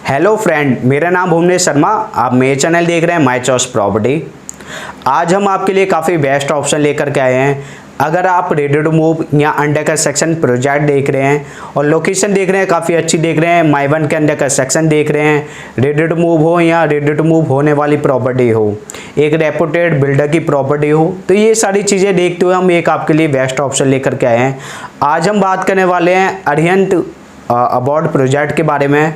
Hello friend, मेरा नाम भुवनेश शर्मा। आप मेरे चैनल देख रहे हैं माय चॉइस प्रॉपर्टी। आज हम आपके लिए काफ़ी बेस्ट ऑप्शन लेकर के आए हैं। अगर आप रेडी टू मूव या अंडर कंस्ट्रक्शन प्रोजेक्ट देख रहे हैं और लोकेशन देख रहे हैं काफ़ी अच्छी देख रहे हैं, माई वन के अंडर कंस्ट्रक्शन देख रहे हैं, रेडी टू मूव हो या रेडी टू मूव होने वाली प्रॉपर्टी हो, एक रेपुटेड बिल्डर की प्रॉपर्टी हो, तो ये सारी चीज़ें देखते हुए हम एक आपके लिए बेस्ट ऑप्शन लेकर के आए हैं। आज हम बात करने वाले हैं अरिहंत अबॉर्ड प्रोजेक्ट के बारे में,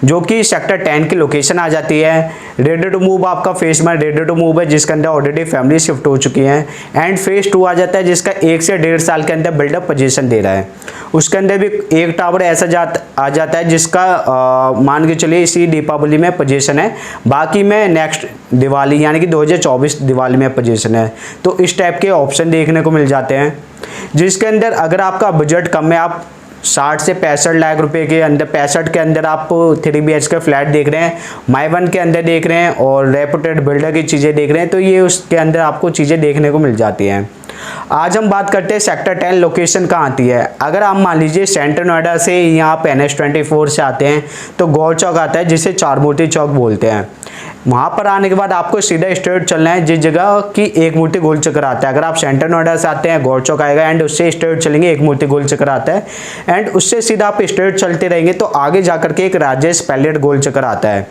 जो कि सेक्टर 10 की लोकेशन आ जाती है। रेडी टू मूव आपका फेज 1 रेडी टू मूव है, जिसके अंदर ऑलरेडी फैमिली शिफ्ट हो चुकी है। एंड फेज 2 आ जाता है, जिसका 1 से 1.5 साल के अंदर बिल्डअप पोजीशन दे रहा है। उसके अंदर भी एक टावर ऐसा आ जाता है जिसका मान के चलिए इसी दीपावली में पोजीशन है, बाकी में नेक्स्ट दिवाली यानी कि 2024 दिवाली में पोजीशन है। तो इस टाइप के ऑप्शन देखने को मिल जाते हैं, जिसके अंदर अगर आपका बजट कम है, आप 60 से 65 लाख रुपए के अंदर, 65 के अंदर आप 3 BHK फ्लैट देख रहे हैं, माई वन के अंदर देख रहे हैं और रेपुटेड बिल्डर की चीज़ें देख रहे हैं, तो ये उसके अंदर आपको चीज़ें देखने को मिल जाती हैं। आज हम बात करते हैं सेक्टर 10 लोकेशन कहाँ आती है। अगर आप मान लीजिए सेंट्रल नोएडा से या आप NH24 से आते हैं तो गौर चौक आता है, जिसे चार मूर्ति चौक बोलते हैं। वहाँ पर आने के बाद आपको सीधा स्ट्रेट चलना है जिस जगह की एक मूर्ति गोल चक्कर आता है। अगर आप सेंट्रल नोएडा से आते हैं गौर चौक आएगा एंड उससे स्ट्रेट चलेंगे, एक मूर्ति गोल चक्कर आता है एंड उससे सीधा आप स्ट्रेट चलते रहेंगे तो आगे जाकर के एक राजेश पैलेट गोल चक्कर आता है।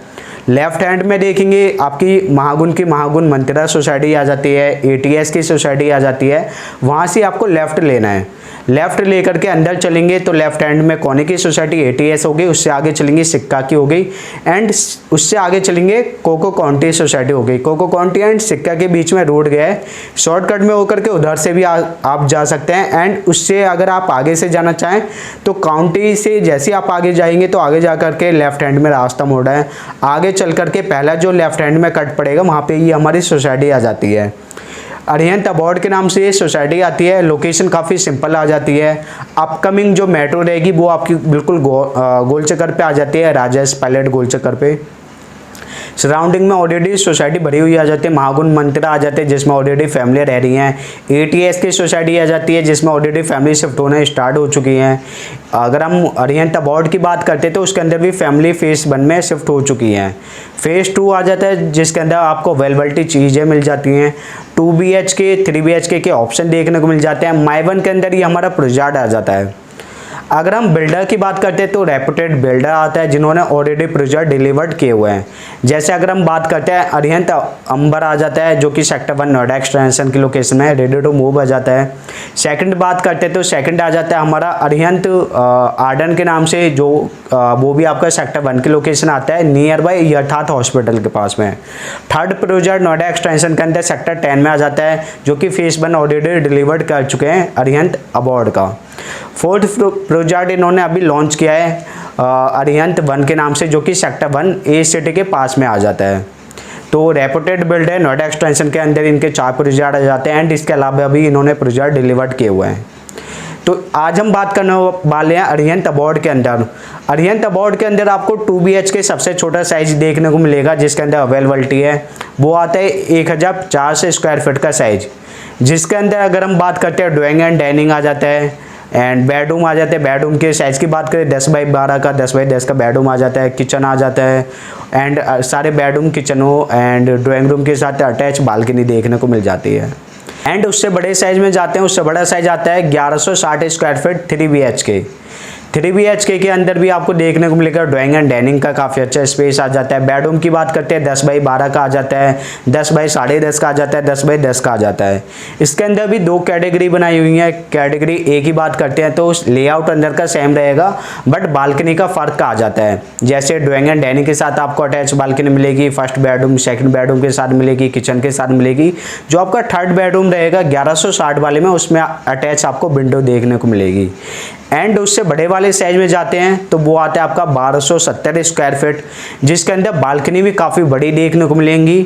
लेफ्ट हैंड में देखेंगे आपकी महागुण मंत्रा सोसाइटी आ जाती है, ATS की सोसाइटी आ जाती है। वहाँ से आपको लेफ्ट लेना है। लेफ्ट लेकर के अंदर चलेंगे तो लेफ्ट हैंड में कोने की सोसाइटी ATS होगी, उससे आगे चलेंगे सिक्का की हो गई एंड उससे आगे चलेंगे कोको काउंटी सोसाइटी हो गई। कोको काउंटी एंड सिक्का के बीच में रोड गया है, शॉर्टकट में होकर के उधर से भी आप जा सकते हैं। एंड उससे अगर आप आगे से जाना चाहें तो काउंटी से जैसे आप आगे जाएंगे तो आगे जा करके लेफ्ट हैंड में रास्ता मोड़ा है, आगे चल करके पहला जो लेफ्ट हैंड में कट पड़ेगा वहाँ पे ये हमारी सोसाइटी आ जाती है। अरिहंत अबॉर्ड के नाम से ये सोसाइटी आती है। लोकेशन काफ़ी सिंपल आ जाती है। अपकमिंग जो मेट्रो रहेगी वो आपकी बिल्कुल गोल चक्कर पे आ जाती है, राजेश पैलेट गोल चक्कर पे। सराउंडिंग में ऑलरेडी सोसाइटी भरी हुई आ जाती है, महागुण मंत्रा आ जाते हैं जिसमें ऑलरेडी फैमिली रह रही हैं, ATS की सोसाइटी आ जाती है जिसमें ऑलरेडी फैमिली शिफ्ट होना स्टार्ट हो चुकी हैं। अगर हम अरिहंत अबॉर्ड की बात करते हैं तो उसके अंदर भी फैमिली फेज 1 में शिफ्ट हो चुकी हैं। फेज 2 आ जाता है जिसके अंदर आपको अवेलेबिलिटी चीज़ें मिल जाती हैं, 2 BHK 3 BHK के ऑप्शन देखने को मिल जाते हैं। माई वन के अंदर ही हमारा प्रोजेक्ट आ जाता है। अगर हम बिल्डर की बात करते हैं तो रेपुटेड बिल्डर आता है जिन्होंने ऑलरेडी प्रोजेक्ट डिलीवर्ड किए हुए हैं। जैसे अगर हम बात करते हैं अरिहंत अंबर आ जाता है जो कि सेक्टर 1 नोएडा एक्सटेंशन की लोकेशन है, रेडी टू मूव आ जाता है। सेकंड बात करते हैं तो सेकंड आ जाता है हमारा अरिहंत आर्डन के नाम से, जो वो भी आपका सेक्टर 1 की लोकेशन आता है, नियर बाय यथार्थ हॉस्पिटल के पास में। थर्ड प्रोजेक्ट नोएडा एक्सटेंशन के अंदर सेक्टर 10 में आ जाता है, जो कि फेज 1 ऑलरेडी डिलीवर्ड कर चुके हैं अरिहंत अबॉर्ड का। फोर्थ प्रोजेक्ट इन्होंने अभी लॉन्च किया है अरिहंत 1 के नाम से, जो कि सेक्टर 1 ए सिटी के पास में आ जाता है। तो रेपुटेड बिल्ड है, नोएडा एक्सटेंशन के अंदर इनके 4 प्रोजेक्ट आ जाते हैं एंड इसके अलावा अभी इन्होंने प्रोजेक्ट डिलीवर्ड किए हुए हैं। तो आज हम बात करने वाले हैं अरिहंत अबॉर्ड के अंदर। अरिहंत अबॉर्ड के अंदर आपको 2 BHK सबसे छोटा साइज देखने को मिलेगा, जिसके अंदर अवेलेबिलिटी है वो आता है 1050 स्क्वायर फीट का साइज, जिसके अंदर अगर हम बात करते हैं ड्राइंग एंड डाइनिंग आ जाता है एंड बेडरूम आ जाते हैं। बेडरूम के साइज़ की बात करें 10 बाई 12 का 10 बाई 10 का बेडरूम आ जाता है, किचन आ जाता है एंड सारे बेडरूम किचनों एंड ड्राइंग रूम के साथ अटैच बालकनी देखने को मिल जाती है। एंड उससे बड़े साइज़ में जाते हैं, उससे बड़ा साइज आता है 1160 स्क्वायर फीट 3 BHK। 3 BHK के अंदर भी आपको देखने को मिलेगा ड्राइंग एंड डाइनिंग का काफ़ी अच्छा स्पेस आ जाता है। बेडरूम की बात करते हैं 10 बाई 12 का आ जाता है, 10 बाई 10.5 का आ जाता है, 10 बाई 10 का आ जाता है। इसके अंदर भी 2 कैटेगरी बनाई हुई है। कैटेगरी ए की बात करते हैं तो लेआउट अंदर का सेम रहेगा, बट बालकनी का फ़र्क आ जाता है। जैसे ड्राइंग एंड डाइनिंग के साथ आपको अटैच बालकनी मिलेगी, फर्स्ट बेडरूम सेकंड बेडरूम के साथ मिलेगी, किचन के साथ मिलेगी। जो आपका थर्ड बेडरूम रहेगा 1160 वाले में, उसमें अटैच आपको विंडो देखने को मिलेगी। एंड उससे बड़े वाले साइज में जाते हैं तो वो आता है आपका 1270 स्क्वायर फीट, जिसके अंदर बालकनी भी काफ़ी बड़ी देखने को मिलेंगी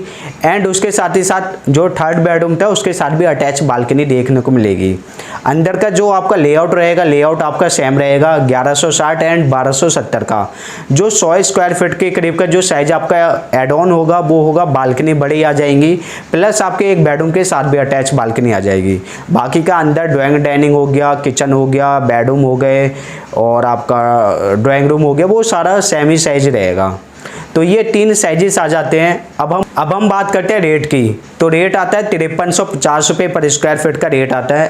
एंड उसके साथ ही साथ जो थर्ड बेडरूम था उसके साथ भी अटैच बालकनी देखने को मिलेगी। अंदर का जो आपका लेआउट रहेगा, लेआउट आपका सेम रहेगा 1160 एंड 1270 का। जो 100 स्क्वायर फीट के करीब का जो साइज आपका एड ऑन होगा वो होगा बालकनी बड़ी आ जाएंगी, प्लस आपके एक बेडरूम के साथ भी अटैच बालकनी आ जाएगी। बाकी का अंदर ड्राइंग डाइनिंग हो गया, किचन हो गया, बेडरूम हो गए और आपका ड्राइंग रूम हो गया, वो सारा सेम ही साइज रहेगा। तो ये 3 साइजेस आ जाते हैं। अब हम बात करते हैं रेट की। तो रेट आता है 5350 रुपये पर स्क्वायर फीट का रेट आता है।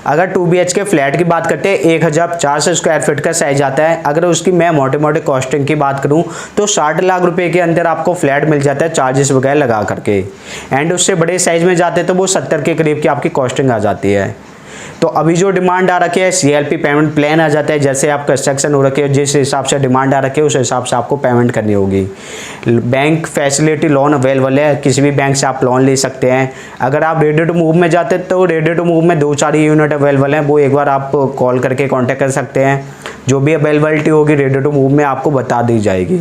अगर 2 BHK फ्लैट की बात करते हैं 1050 स्क्वायर फीट का साइज आता है। अगर उसकी मैं मोटे मोटे कॉस्टिंग की बात करूं तो 60 लाख रुपए के अंदर आपको फ्लैट मिल जाता है चार्जेस वगैरह लगा करके। एंड उससे बड़े साइज में जाते हैं तो वो 70 के करीब की आपकी कॉस्टिंग आ जाती है। तो अभी जो डिमांड आ रखी है CLP पेमेंट प्लान आ जाता है। जैसे आप कंस्ट्रक्शन हो रखी है, जिस हिसाब से डिमांड आ रखी है उस हिसाब से आपको पेमेंट करनी होगी। बैंक फैसिलिटी लोन अवेलेबल है, किसी भी बैंक से आप लोन ले सकते हैं। अगर आप रेडी टू मूव में जाते हैं तो रेडी टू मूव में 2-4 यूनिट अवेलेबल हैं, वो एक बार आप कॉल करके कॉन्टेक्ट कर सकते हैं। जो भी अवेलेबिलिटी होगी रेडी टू मूव में आपको बता दी जाएगी।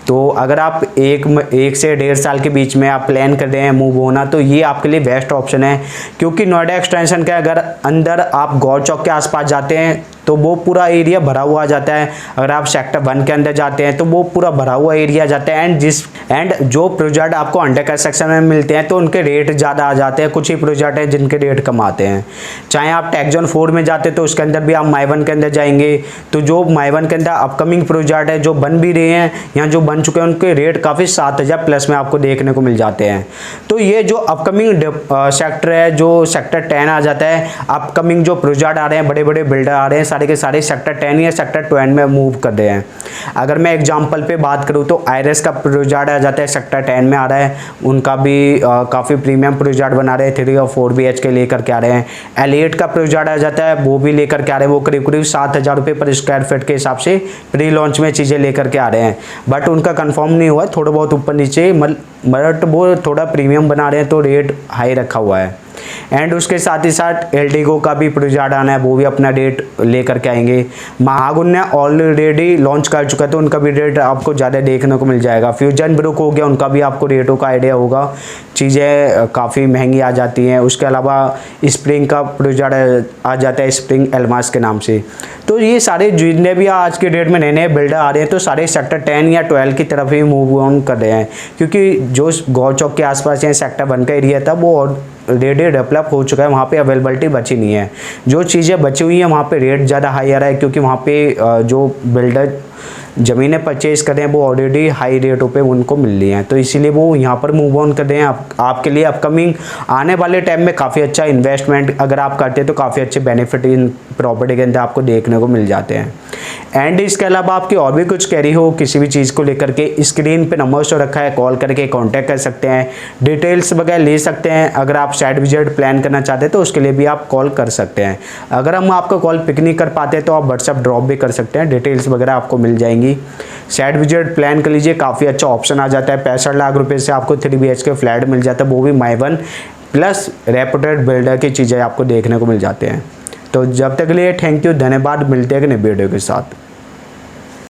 तो अगर आप एक से 1.5 साल के बीच में आप प्लान कर रहे हैं मूव होना, तो ये आपके लिए बेस्ट ऑप्शन है। क्योंकि नोएडा एक्सटेंशन के अगर अंदर आप गौर चौक के आसपास जाते हैं तो वो पूरा एरिया भरा हुआ आ जाता है। अगर आप सेक्टर 1 के अंदर जाते हैं तो वो पूरा भरा हुआ एरिया जाता है। एंड जो प्रोजेक्ट आपको अंडर कंस्ट्रक्शन में मिलते हैं तो उनके रेट ज़्यादा आ जाते हैं। कुछ ही प्रोजेक्ट हैं जिनके रेट कम आते हैं। चाहे आप टेक जोन 4 में जाते तो उसके अंदर भी आप माई 1 के अंदर जाएंगे तो जो माई 1 के अंदर अपकमिंग प्रोजेक्ट है जो बन भी रहे हैं या जो बन चुके हैं उनके रेट काफ़ी 7000 प्लस में आपको देखने को मिल जाते हैं। तो ये जो अपकमिंग सेक्टर है, जो सेक्टर 10 आ जाता है, अपकमिंग जो प्रोजेक्ट आ रहे हैं, बड़े बड़े बिल्डर आ रहे हैं, सारे के सारे सेक्टर 10 या सेक्टर 12 में मूव कर रहे हैं। अगर मैं एग्जांपल पे बात करूं तो आयरस का प्रोजेक्ट आ जाता है सेक्टर 10 में आ रहा है। उनका भी काफ़ी प्रीमियम प्रोजेक्ट बना रहे हैं, 3 और 4 BHK लेकर के आ रहे हैं। एलिएट का प्रोजेक्ट आ जाता है, वो भी लेकर के आ रहे हैं। वो करीब करीब 7000 रुपये पर स्क्वायर फीट के हिसाब से प्री लॉन्च में चीज़ें लेकर के आ रहे हैं। बट उनका कंफर्म नहीं हुआ, थोड़ा बहुत ऊपर नीचे, बट वो थोड़ा प्रीमियम बना रहे हैं तो रेट हाई रखा हुआ है। एंड उसके साथ ही साथ एल्डिगो का भी प्रोजेक्ट आना है, वो भी अपना रेट लेकर के आएंगे। महागुन ने ऑलरेडी लॉन्च कर चुका है तो उनका भी रेट आपको ज़्यादा देखने को मिल जाएगा। फ्यूजन ब्रुक हो गया, उनका भी आपको रेटों का आइडिया होगा, चीज़ें काफ़ी महंगी आ जाती हैं। उसके अलावा स्प्रिंग का प्रोजेक्ट आ जाता है, स्प्रिंग एल्मास के नाम से। तो ये सारे जितने भी आज के डेट में नए नए बिल्डर आ रहे हैं तो सारे सेक्टर 10 या 12 की तरफ ही मूव ऑन कर रहे हैं। क्योंकि जो गौ चौक के आसपास या सेक्टर 1 का एरिया था वो ऑलरेडी डेवलप हो चुका है, वहाँ पे अवेलेबिलिटी बची नहीं है। जो चीज़ें बची हुई हैं वहाँ पे रेट ज़्यादा हाई आ रहा है, क्योंकि वहाँ पे जो बिल्डर ज़मीनें परचेज कर रहे हैं वो ऑलरेडी हाई रेटों पे उनको मिल रही हैं। तो इसीलिए वो यहाँ पर मूव ऑन कर रहे हैं। आपके लिए अपकमिंग आने वाले टाइम में काफ़ी अच्छा इन्वेस्टमेंट अगर आप करते हैं तो काफ़ी अच्छे बेनिफिट इन प्रॉपर्टी के अंदर आपको देखने को मिल जाते हैं। एंड इसके अलावा आपकी और भी कुछ क्वेरी हो किसी भी चीज़ को लेकर के, स्क्रीन पे नंबर शो रखा है, कॉल करके कांटेक्ट कर सकते हैं, डिटेल्स वगैरह ले सकते हैं। अगर आप साइट विजिट प्लान करना चाहते हैं तो उसके लिए भी आप कॉल कर सकते हैं। अगर हम आपका कॉल पिक नहीं कर पाते तो आप व्हाट्सएप ड्रॉप भी कर सकते हैं, डिटेल्स वगैरह आपको मिल जाएंगी। साइट विजिट प्लान कर लीजिए, काफ़ी अच्छा ऑप्शन आ जाता है। 65 लाख रुपये से आपको 3 BHK फ्लैट मिल जाता है, वो भी माई 1 प्लस रेपुटेड बिल्डर की चीज़ें आपको देखने को मिल जाते हैं। तो जब तक के लिए थैंक यू, धन्यवाद। मिलते हैं कि नए वीडियो के साथ।